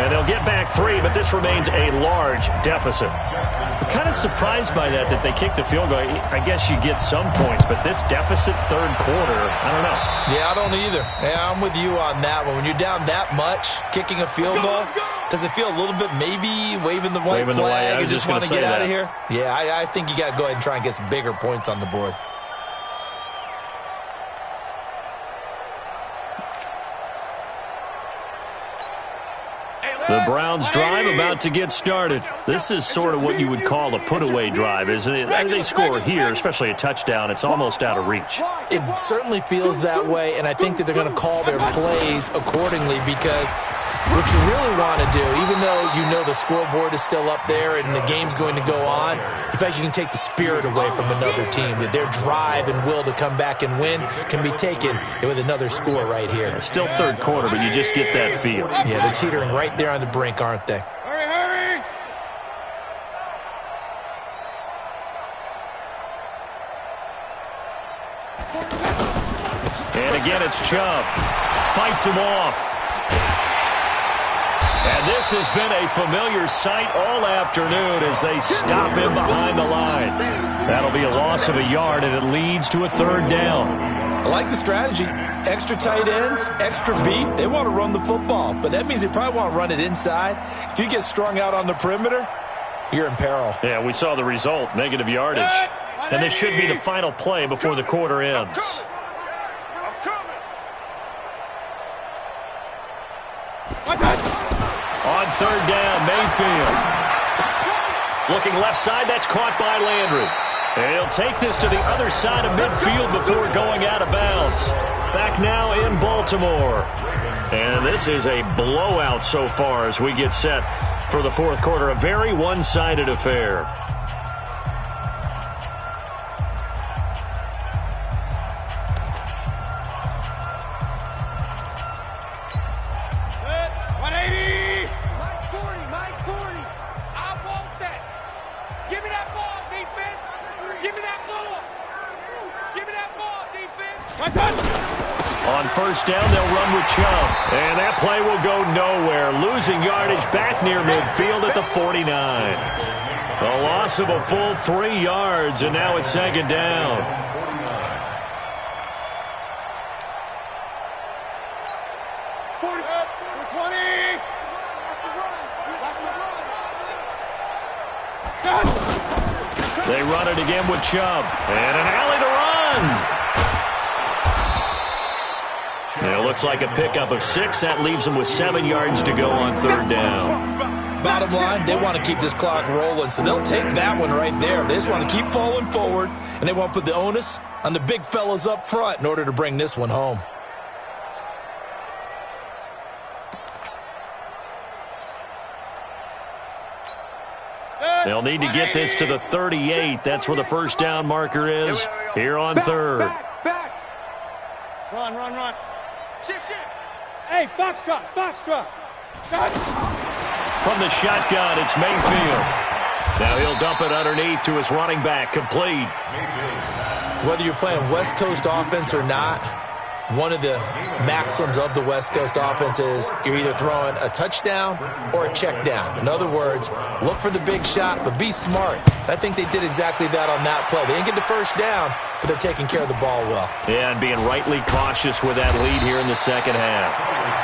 And they'll get back 3, but this remains a large deficit. I'm kind of surprised by that they kicked the field goal. I guess you get some points, but this deficit 3rd quarter, I don't know. Yeah, I don't either. Yeah, I'm with you on that one. When you're down that much, kicking a field goal, does it feel a little bit maybe waving the white flag and just want to get out of here? Yeah, I think you got to go ahead and try and get some bigger points on the board. The Browns drive about to get started. This is sort of what you would call a put-away drive, isn't it? They score here, especially a touchdown. It's almost out of reach. It certainly feels that way, and I think that they're going to call their plays accordingly, because what you really want to do, even though you know the scoreboard is still up there and the game's going to go on, in fact, you can take the spirit away from another team. That their drive and will to come back and win can be taken with another score right here. Still 3rd quarter, but you just get that feel. Yeah, they're teetering right there on the brink, aren't they? Hurry! And again, it's Chubb. Fights him off. And this has been a familiar sight all afternoon as they stop him behind the line. That'll be a loss of a yard, and it leads to a 3rd down. I like the strategy. Extra tight ends, extra beef. They want to run the football, but that means they probably want to run it inside. If you get strung out on the perimeter, you're in peril. Yeah, we saw the result, negative yardage. And this should be the final play before the quarter ends. On 3rd down, Mayfield. Looking left side, that's caught by Landry. And he'll take this to the other side of midfield before going out of bounds. Ravens. Back now in Baltimore. And this is a blowout so far as we get set for the fourth quarter. A very one-sided affair. On first down, they'll run with Chubb. And that play will go nowhere. Losing yardage back near midfield at the 49. A loss of a full 3 yards, and now it's second down. They run it again with Chubb. And an alley to run. And it looks like a pickup of 6. That leaves them with 7 yards to go on third down. Bottom line, they want to keep this clock rolling, so they'll take that one right there. They just want to keep falling forward, and they want to put the onus on the big fellas up front in order to bring this one home. They'll need to get this to the 38. That's where the first down marker is here on third. Back. Run. Shift. Hey, Foxtrot. From the shotgun, it's Mayfield. Now he'll dump it underneath to his running back, complete. Whether you're playing West Coast offense or not, one of the maxims of the West Coast offense is you're either throwing a touchdown or a check down. In other words, look for the big shot, but be smart. I think they did exactly that on that play. They didn't get the first down, but they're taking care of the ball well. Yeah, and being rightly cautious with that lead here in the second half.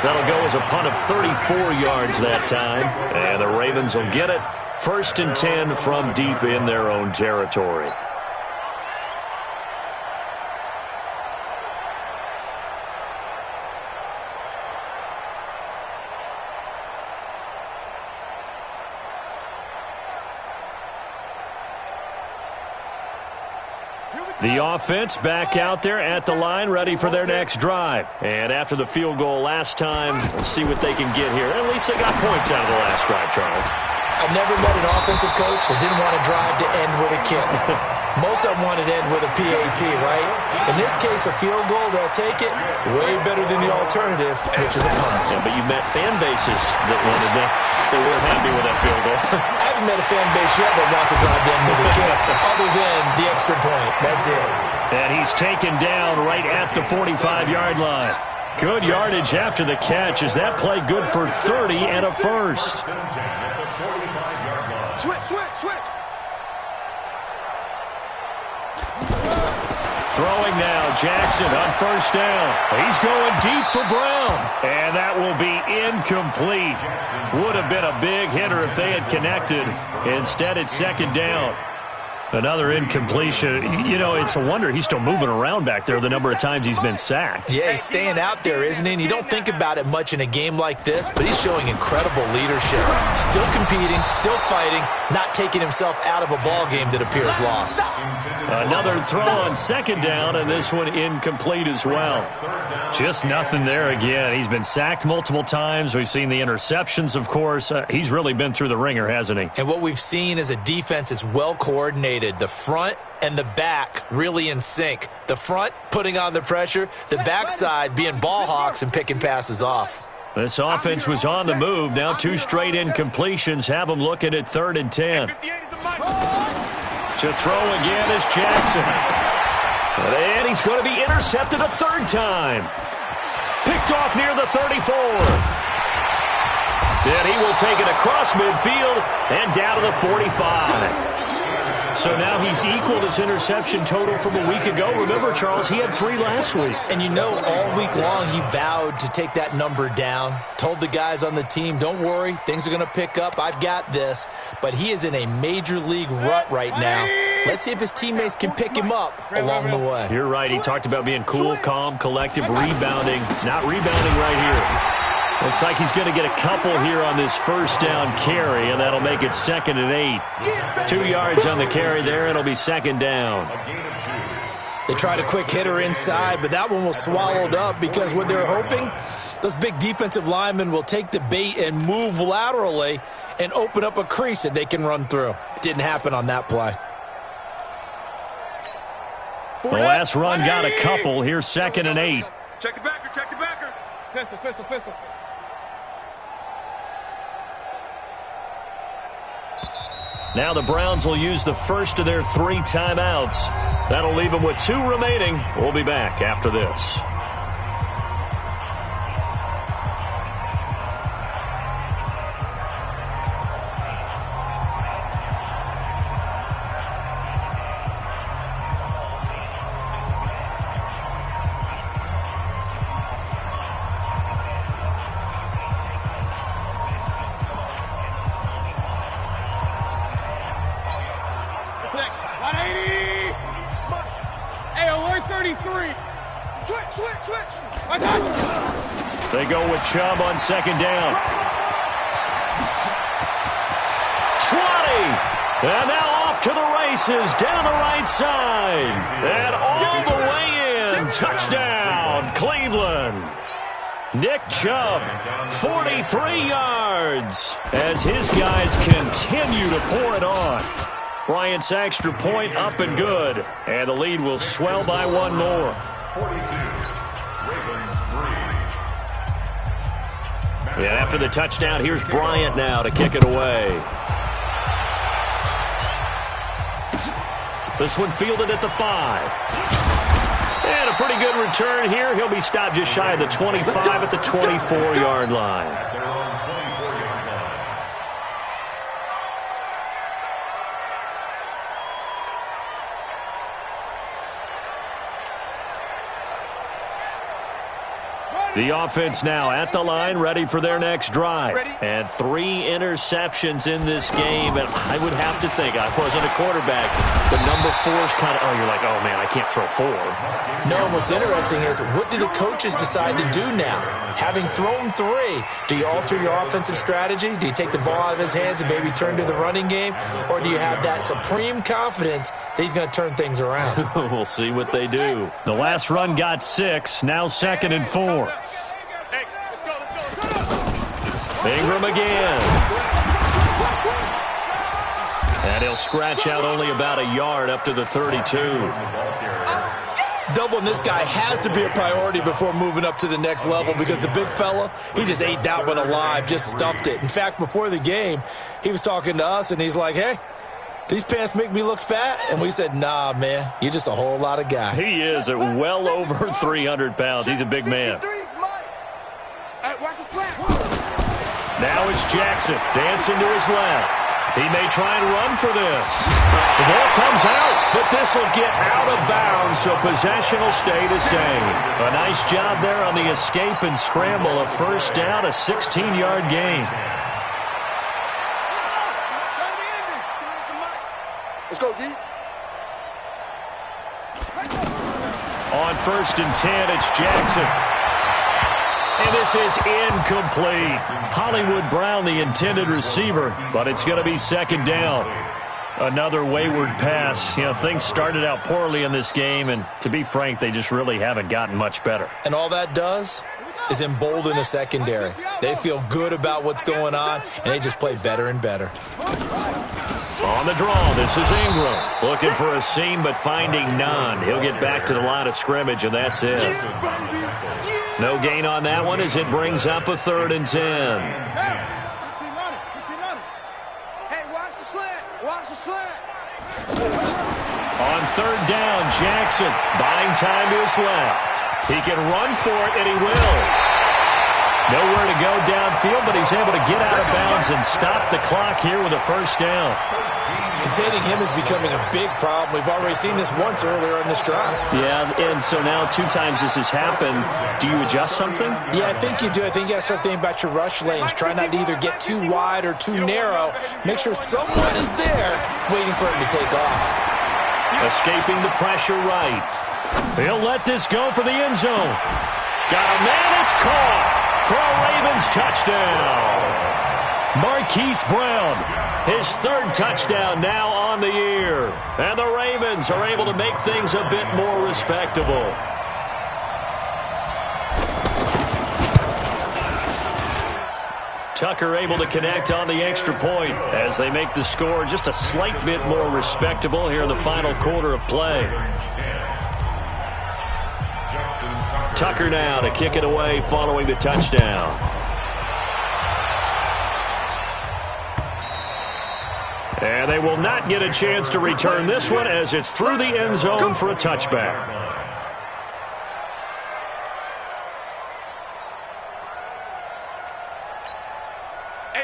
That'll go as a punt of 34 yards that time, and the Ravens will get it. 1st and 10 from deep in their own territory. The offense back out there at the line, ready for their next drive. And after the field goal last time, we'll see what they can get here. At least they got points out of the last drive, Charles. I've never met an offensive coach that didn't want to drive to end with a kick. Most of them wanted to end with a PAT, right? In this case, a field goal, they'll take it. Way better than the alternative, which is a punt. Yeah, but you've met fan bases that wanted that. They weren't happy with that field goal. I haven't met a fan base yet that wants to drive to end with a kick, other than the extra point. That's it. And he's taken down right at the 45-yard line. Good yardage after the catch. Is that play good for 30 and a first? Switch. Throwing now, Jackson on first down. He's going deep for Brown. And that will be incomplete. Would have been a big hitter if they had connected. Instead, it's second down. Another incompletion. You know, it's a wonder he's still moving around back there the number of times he's been sacked. Yeah, he's staying out there, isn't he? And you don't think about it much in a game like this, but he's showing incredible leadership. Still competing, still fighting, not taking himself out of a ball game that appears lost. Another throw on second down, and this one incomplete as well. Just nothing there again. He's been sacked multiple times. We've seen the interceptions, of course. He's really been through the ringer, hasn't he? And what we've seen is a defense that's well coordinated. The front and the back really in sync. The front putting on the pressure, the backside being ball hawks and picking passes off. This offense was on the move. Now 2 straight incompletions have them looking at 3rd and 10. To throw again is Jackson. And he's going to be intercepted a 3rd time. Picked off near the 34. Then he will take it across midfield and down to the 45. So now he's equaled his interception total from a week ago. Remember, Charles, he had 3 last week. And you know, all week long he vowed to take that number down. Told the guys on the team, don't worry, things are going to pick up. I've got this. But he is in a major league rut right now. Let's see if his teammates can pick him up along the way. You're right. He talked about being cool, calm, collective, rebounding. Not rebounding right here. Looks like he's going to get a couple here on this first down carry, and that'll make it 2nd and 8. 2 yards on the carry there, and it'll be second down. They tried a quick hitter inside, but that one was swallowed up because what they're hoping, those big defensive linemen will take the bait and move laterally and open up a crease that they can run through. Didn't happen on that play. The last run got a couple. Here's 2nd and 8. Check the backer, check the backer. Pistol. Now the Browns will use the first of their 3 timeouts. That'll leave them with 2 remaining. We'll be back after this. They go with Chubb on 2nd down. 20. And now off to the races down the right side. And all the way in. Touchdown, Cleveland. Nick Chubb, 43 yards. As his guys continue to pour it on. Bryant's extra point up and good. And the lead will swell by 1 more. 42. Ravens 3. And after the touchdown, here's Bryant now to kick it away. This one fielded at the 5. And a pretty good return here. He'll be stopped just shy of the 25 at the 24-yard line. At their own 24-yard line. The offense now at the line, ready for their next drive. And 3 interceptions in this game. And I would have to think, I wasn't a quarterback, but number 4 is kind of, you're like, oh, man, I can't throw 4. No, what's interesting is what do the coaches decide to do now? Having thrown 3, do you alter your offensive strategy? Do you take the ball out of his hands and maybe turn to the running game? Or do you have that supreme confidence that he's going to turn things around? We'll see what they do. The last run got 6, now 2nd and 4. Ingram again. And he'll scratch out only about a yard up to the 32. Doubling this guy has to be a priority before moving up to the next level because the big fella, he just ate that one alive, just stuffed it. In fact, before the game, he was talking to us, and he's like, hey, these pants make me look fat? And we said, nah, man, you're just a whole lot of guy. He is at well over 300 pounds. He's a big man. Now it's Jackson dancing to his left. He may try and run for this. The ball comes out, but this will get out of bounds, so possession will stay the same. A nice job there on the escape and scramble. A first down, a 16-yard gain. Let's go, D. On 1st and 10, it's Jackson. And this is incomplete. Hollywood Brown, the intended receiver, but it's going to be 2nd down. Another wayward pass. You know, things started out poorly in this game, and to be frank, they just really haven't gotten much better. And all that does is embolden a secondary. They feel good about what's going on, and they just play better and better. On the draw, this is Ingram. Looking for a seam, but finding none. He'll get back to the line of scrimmage, and that's it. No gain on that one as it brings up a 3rd and 10. Hey, watch the slant. Watch the slant. On 3rd down, Jackson buying time to his left. He can run for it, and he will. Nowhere to go downfield, but he's able to get out of bounds and stop the clock here with a first down. Containing him is becoming a big problem. We've already seen this once earlier in this drive. Yeah, and so now 2 times this has happened. Do you adjust something? Yeah, I think you do. I think you got to start thinking about your rush lanes. Try not to either get too wide or too narrow. Make sure someone is there waiting for him to take off. Escaping the pressure right. He'll let this go for the end zone. Got a man, it's caught for a Ravens touchdown. Marquise Brown His third touchdown now on the year. And the Ravens are able to make things a bit more respectable. Tucker able to connect on the extra point as they make the score just a slight bit more respectable here in the final quarter of play. Tucker now to kick it away following the touchdown. And they will not get a chance to return this one as it's through the end zone for a touchback.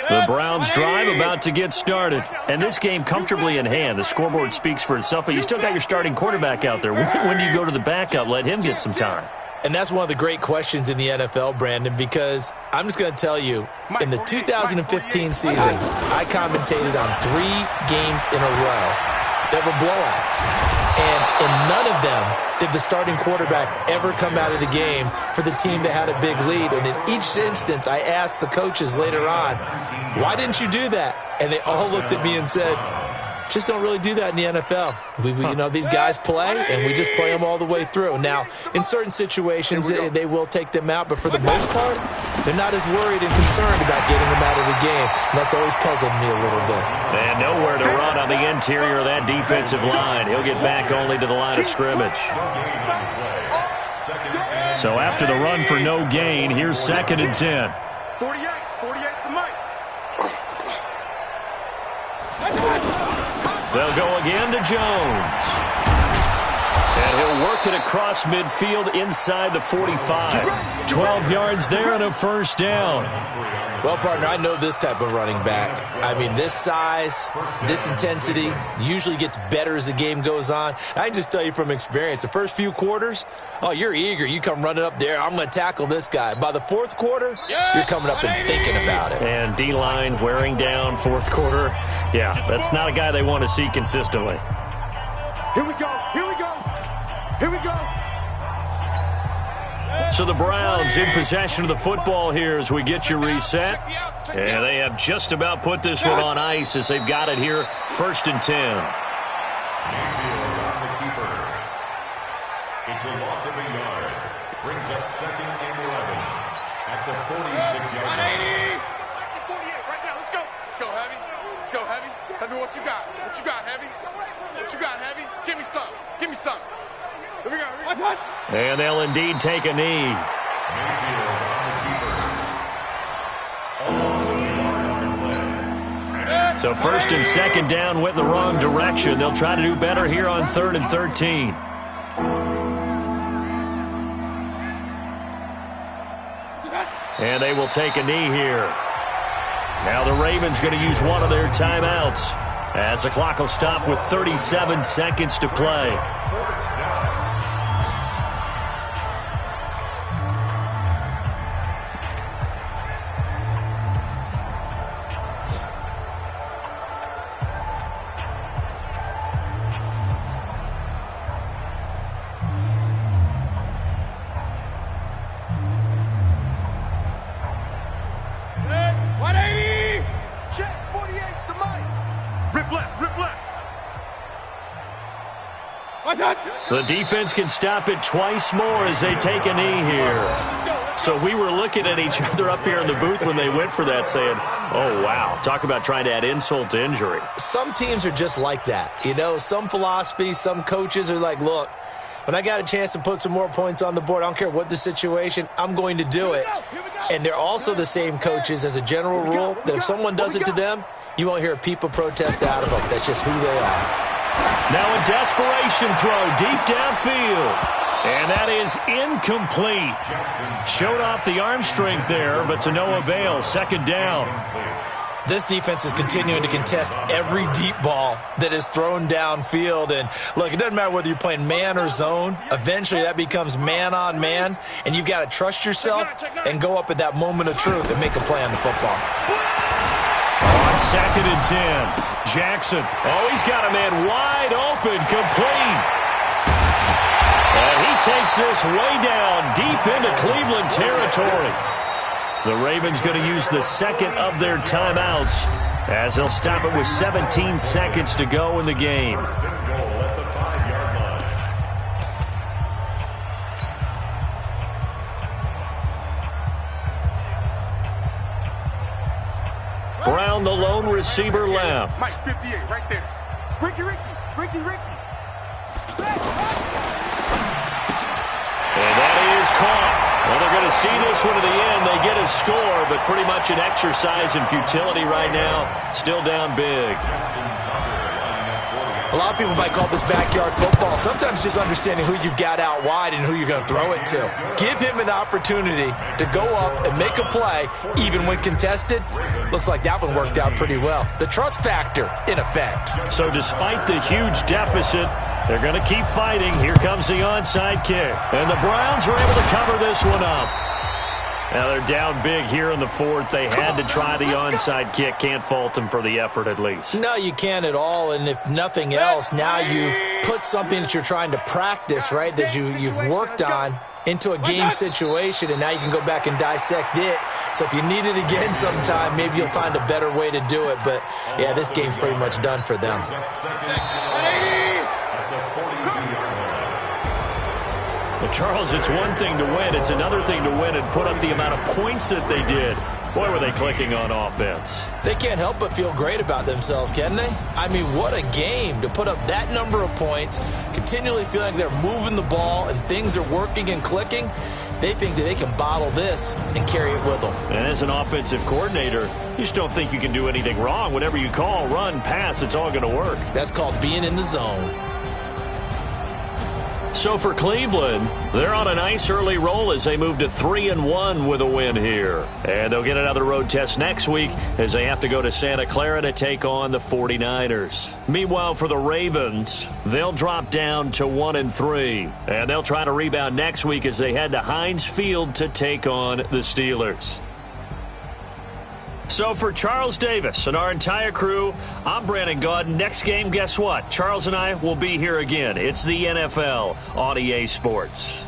The Browns drive about to get started. And this game comfortably in hand. The scoreboard speaks for itself, but you still got your starting quarterback out there. When do you go to the backup? Let him get some time. And that's one of the great questions in the NFL, Brandon, because I'm just going to tell you, in the 2015 season, I commentated on 3 games in a row that were blowouts. And in none of them did the starting quarterback ever come out of the game for the team that had a big lead. And in each instance, I asked the coaches later on, why didn't you do that? And they all looked at me and said, just don't really do that in the NFL. You know, these guys play, and we just play them all the way through. Now, in certain situations, they will take them out, but for the most part, they're not as worried and concerned about getting them out of the game. And that's always puzzled me a little bit. And nowhere to run on the interior of that defensive line. He'll get back only to the line of scrimmage. So after the run for no gain, here's 2nd and 10. 48 to Mike. They'll go again to Jones. And he'll work it across midfield inside the 45. 12 yards there and a first down. Well, partner, I know this type of running back. I mean, this size, this intensity usually gets better as the game goes on. I can just tell you from experience, the first few quarters, oh, you're eager. You come running up there, I'm going to tackle this guy. By the 4th quarter, you're coming up and thinking about it. And D-line wearing down 4th quarter. Yeah, that's not a guy they want to see consistently. Here we go. Here we go. Here we go. So the Browns in possession of the football here as we get you reset. And they have just about put this one on ice as they've got it here, 1st and 10. It's a loss of a yard. Brings up 2nd and 11 at the 46-yard line. 48 right now. Let's go. Let's go, Heavy. Let's go, Heavy. Heavy, what you got? What you got, Heavy? What you got, Heavy? Give me some. Give me some. Here we go. And they'll indeed take a knee. So 1st and 2nd down went in the wrong direction. They'll try to do better here on 3rd and 13. And they will take a knee here. Now the Ravens going to use one of their timeouts as the clock will stop with 37 seconds to play. The defense can stop it twice more as they take a knee here. So we were looking at each other up here in the booth when they went for that saying, oh, wow, talk about trying to add insult to injury. Some teams are just like that. You know, some philosophies, some coaches are like, look, when I got a chance to put some more points on the board, I don't care what the situation, I'm going to do it. And they're also the same coaches as a general rule that if someone does it to them, you won't hear a peep of protest out of them. That's just who they are. Now a desperation throw deep downfield. And that is incomplete. Showed off the arm strength there, but to no avail. 2nd down. This defense is continuing to contest every deep ball that is thrown downfield. And, look, it doesn't matter whether you're playing man or zone. Eventually that becomes man on man. And you've got to trust yourself and go up at that moment of truth and make a play on the football. On 2nd and 10. Jackson. Oh, he's got a man wide open, complete. And he takes this way down deep into Cleveland territory. The Ravens going to use the 2nd of their timeouts as they'll stop it with 17 seconds to go in the game. First and goal at the 5-yard line. Brown, the lone receiver, left. Mike 58, right there. Ricky. And that is caught. Well, they're going to see this one to the end. They get a score, but pretty much an exercise in futility right now. Still down big. A lot of people might call this backyard football. Sometimes just understanding who you've got out wide and who you're going to throw it to. Give him an opportunity to go up and make a play, even when contested. Looks like that one worked out pretty well. The trust factor, in effect. So despite the huge deficit, they're going to keep fighting. Here comes the onside kick. And the Browns are able to cover this one up. Now they're down big here in the fourth. They had to try the onside kick. Can't fault them for the effort at least. No, you can't at all. And if nothing else, now you've put something that you're trying to practice, right, that you've worked on into a game situation, and now you can go back and dissect it. So if you need it again sometime, maybe you'll find a better way to do it. But, yeah, this game's pretty much done for them. Well, Charles, it's one thing to win. It's another thing to win and put up the amount of points that they did. Boy, were they clicking on offense. They can't help but feel great about themselves, can they? I mean, what a game to put up that number of points, continually feeling like they're moving the ball and things are working and clicking. They think that they can bottle this and carry it with them. And as an offensive coordinator, you just don't think you can do anything wrong. Whatever you call, run, pass, it's all going to work. That's called being in the zone. So for Cleveland, they're on a nice early roll as they move to 3-1 with a win here. And they'll get another road test next week as they have to go to Santa Clara to take on the 49ers. Meanwhile, for the Ravens, they'll drop down to 1-3. And they'll try to rebound next week as they head to Heinz Field to take on the Steelers. So for Charles Davis and our entire crew, I'm Brandon Gaudin. Next game, guess what? Charles and I will be here again. It's the NFL on EA Sports.